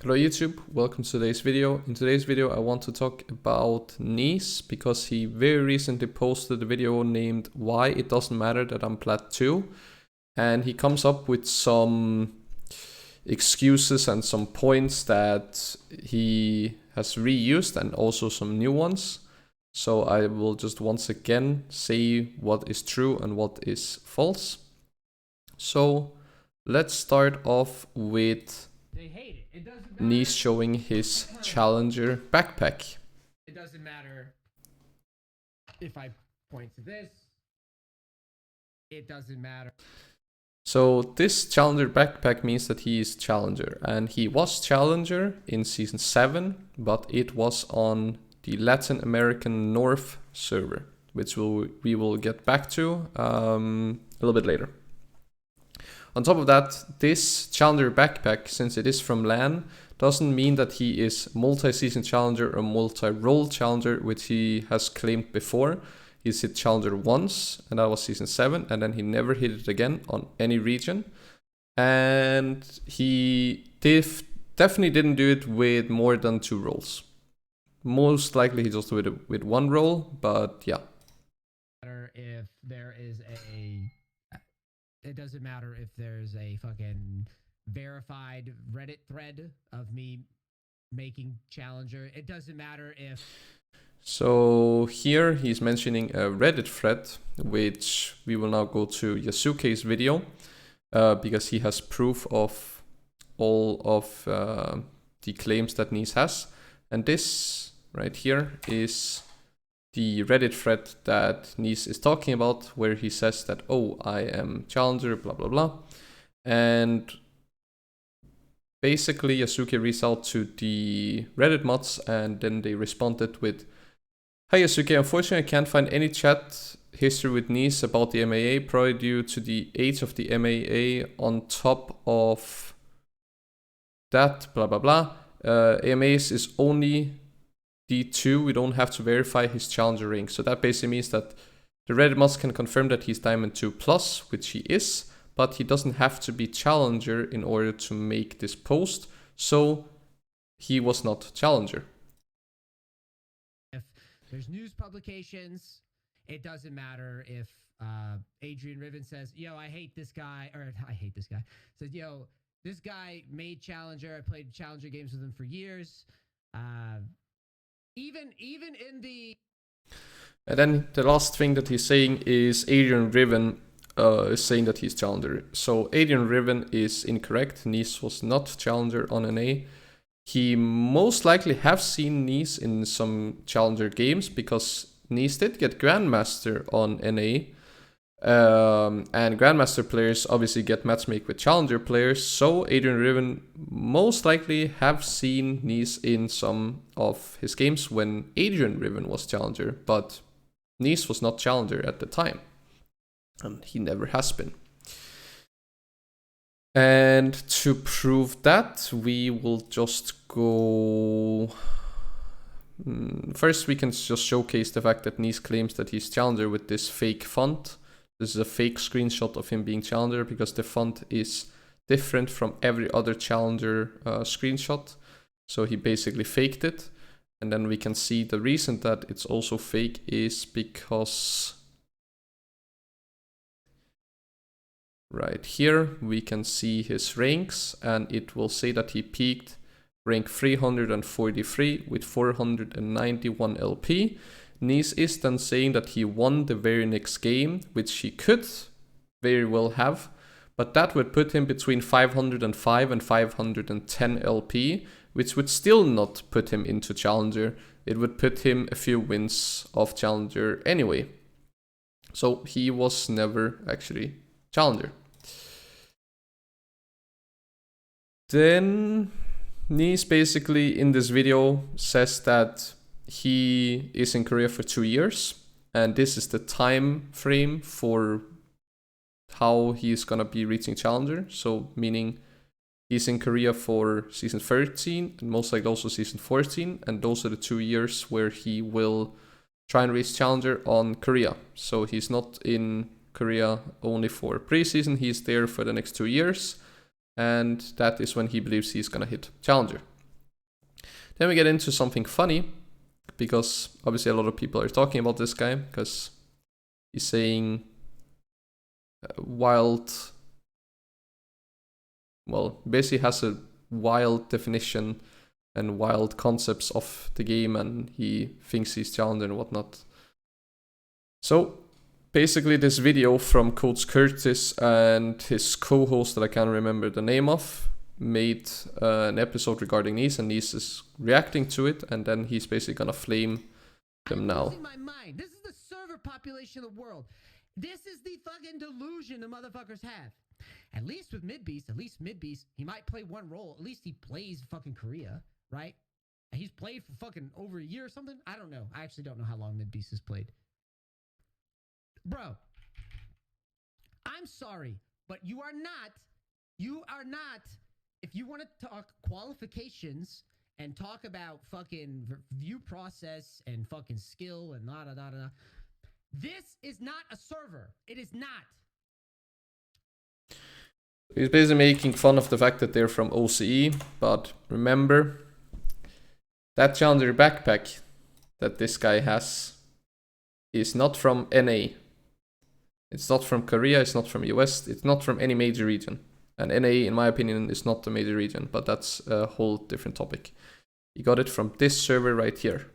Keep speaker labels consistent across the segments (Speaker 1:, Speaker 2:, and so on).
Speaker 1: Hello YouTube, welcome to today's video. In today's video I want to talk about Neace because he very recently posted a video named Why It Doesn't Matter That I'm Plat 2, and he comes up with some excuses and some points that he has reused and also some new ones. So I will just once again say what is true and what is false. So let's start off with Neace showing his Challenger backpack.
Speaker 2: It doesn't matter if I point to this. It doesn't matter.
Speaker 1: So this Challenger backpack means that he is Challenger, and he was Challenger in Season 7, but it was on the Latin American North server, which we will get back to a little bit later. On top of that, this Challenger backpack, since it is from LAN, doesn't mean that he is multi-season Challenger or multi-role Challenger, which he has claimed before. He's hit Challenger once, and that was Season 7, and then he never hit it again on any region. And he definitely didn't do it with more than 2 roles. Most likely he just did it with 1 role, but yeah.
Speaker 2: If there is it doesn't matter if there's a fucking verified Reddit thread of me making Challenger. It doesn't matter if...
Speaker 1: So here he's mentioning a Reddit thread, which we will now go to Yasukeh's video, because he has proof of all of the claims that Neace has. And this right here is the Reddit thread that Neace is talking about, where he says that, oh, I am Challenger, blah, blah, blah. And basically Yasukeh reached out to the Reddit mods, and then they responded with, "Hi Yasukeh, unfortunately I can't find any chat history with Neace about the MAA, probably due to the age of the MAA. On top of that, blah, blah, blah. AMAs is only D2, we don't have to verify his Challenger rank." So that basically means that the Reddit mods can confirm that he's Diamond 2+, which he is, but he doesn't have to be Challenger in order to make this post, so he was not Challenger.
Speaker 2: If there's news publications, it doesn't matter if Adrian Riven says, "Yo, I hate this guy," or "I hate this guy," says, "Yo, this guy made Challenger, I played Challenger games with him for years." Even in the...
Speaker 1: And then the last thing that he's saying is Adrian Riven is saying that he's Challenger. So Adrian Riven is incorrect. Neace was not Challenger on NA. He most likely have seen Neace in some Challenger games, because Neace did get Grandmaster on NA. And Grandmaster players obviously get matchmake with Challenger players, so Adrian Riven most likely have seen Neace in some of his games when Adrian Riven was Challenger, but Neace was not Challenger at the time, and he never has been. And to prove that, we will just go... First, we can just showcase the fact that Neace claims that he's Challenger with this fake font. This is a fake screenshot of him being Challenger, because the font is different from every other Challenger screenshot. So he basically faked it. And then we can see the reason that it's also fake is because right here we can see his ranks, and it will say that he peaked rank 343 with 491 LP. Neace is then saying that he won the very next game, which he could very well have, but that would put him between 505 and 510 LP, which would still not put him into Challenger. It would put him a few wins off Challenger anyway. So he was never actually Challenger. Then Neace basically in this video says that he is in Korea for 2 years, and this is the time frame for how he's gonna be reaching Challenger. So meaning he's in Korea for Season 13 and most likely also Season 14, and those are the 2 years where he will try and reach Challenger on Korea. So he's not in Korea only for preseason, he's there for the next 2 years, and that is when he believes he's gonna hit Challenger. Then we get into something funny, because obviously a lot of people are talking about this guy, because he's saying basically has a wild definition and wild concepts of the game, and he thinks he's challenger and whatnot. So basically this video from Coach Curtis and his co-host that I can't remember the name of made an episode regarding Neace, and Neace is reacting to it, and then he's basically gonna flame them now.
Speaker 2: losing my mind. This is the server population of the world. This is the fucking delusion the motherfuckers have. At least with Midbeast, he might play one role. At least he plays fucking Korea, right? And he's played for fucking over a year or something. I don't know. I actually don't know how long Midbeast has played. Bro, I'm sorry, but you are not, if you want to talk qualifications and talk about fucking view process and fucking skill and da. This is not a server. It is not.
Speaker 1: He's basically making fun of the fact that they're from OCE, but remember, that Challenger backpack that this guy has is not from NA. It's not from Korea, it's not from US, it's not from any major region. And NA, in my opinion, is not a major region, but that's a whole different topic. He got it from this server right here.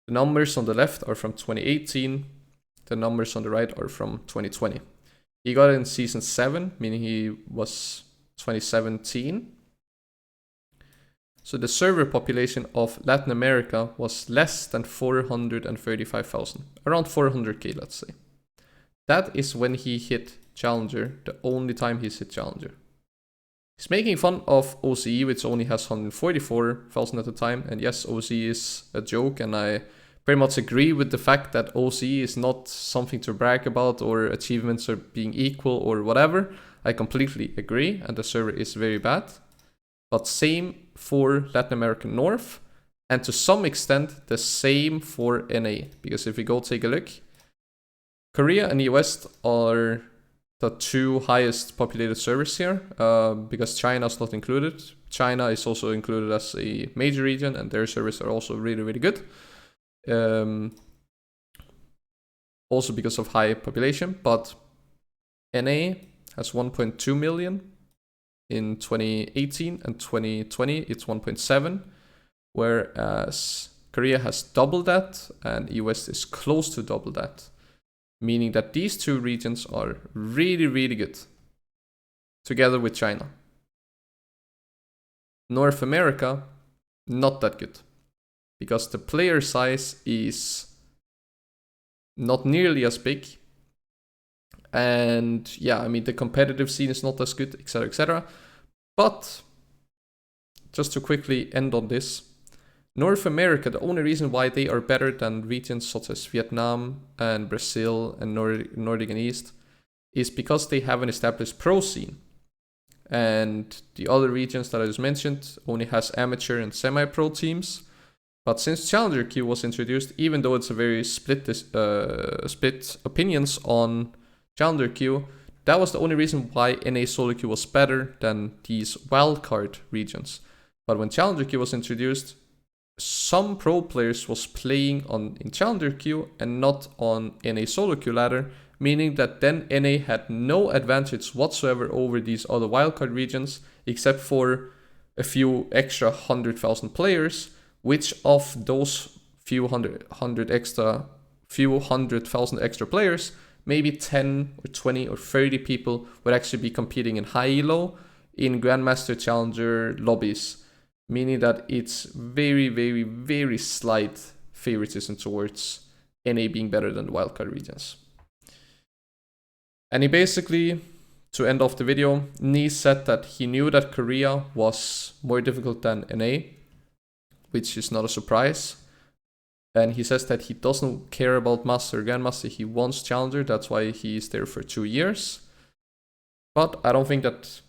Speaker 1: The numbers on the left are from 2018, the numbers on the right are from 2020. He got it in season 7, meaning he was 2017. So the server population of Latin America was less than 435,000, around 400k, let's say. That is when he hit Challenger, the only time he's hit Challenger. He's making fun of OCE, which only has 144,000 at the time, and yes, OCE is a joke, and I very much agree with the fact that OCE is not something to brag about, or achievements are being equal or whatever. I completely agree, and the server is very bad. But same for Latin American North, and to some extent the same for NA, because if we go take a look, Korea and US are the two highest populated servers here, because China is not included. China is also included as a major region, and their servers are also really, really good. Also because of high population, but NA has 1.2 million in 2018, and 2020 it's 1.7, whereas Korea has double that, and US is close to double that. Meaning that these two regions are really, really good, together with China. North America, not that good, because the player size is not nearly as big. And yeah, I mean, the competitive scene is not as good, etc., etc. But just to quickly end on this, North America, the only reason why they are better than regions such as Vietnam and Brazil and Nordic and East is because they have an established pro scene. And the other regions that I just mentioned only has amateur and semi-pro teams. But since Challenger Queue was introduced, even though it's a very split opinions on Challenger Queue, that was the only reason why NA Solo Queue was better than these wildcard regions. But when Challenger Queue was introduced, some pro players was playing in Challenger Queue and not on NA Solo Queue ladder, meaning that then NA had no advantage whatsoever over these other wildcard regions, except for a few extra 100,000 players, which of those few hundred thousand extra players, maybe 10 or 20 or 30 people would actually be competing in high elo in Grandmaster Challenger lobbies. Meaning that it's very, very, very slight favoritism towards NA being better than the wildcard regions. And he basically, to end off the video, Neace said that he knew that Korea was more difficult than NA, which is not a surprise. And he says that he doesn't care about Master or Grandmaster, he wants Challenger, that's why he is there for 2 years. But I don't think that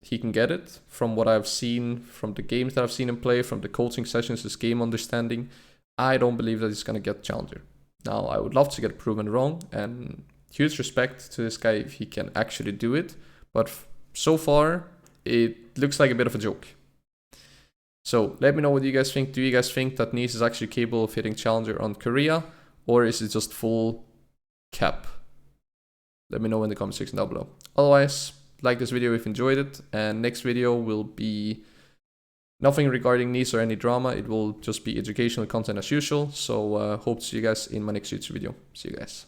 Speaker 1: he can get it from what I've seen, from the games that I've seen him play, from the coaching sessions, his game understanding. I don't believe that he's going to get Challenger. Now, I would love to get proven wrong, and huge respect to this guy if he can actually do it. But so far, it looks like a bit of a joke. So let me know what you guys think. Do you guys think that Neace is actually capable of hitting Challenger on Korea? Or is it just full cap? Let me know in the comment section down below. Otherwise, like this video if you enjoyed it. And next video will be nothing regarding Neace or any drama. It will just be educational content as usual. So hope to see you guys in my next YouTube video. See you guys.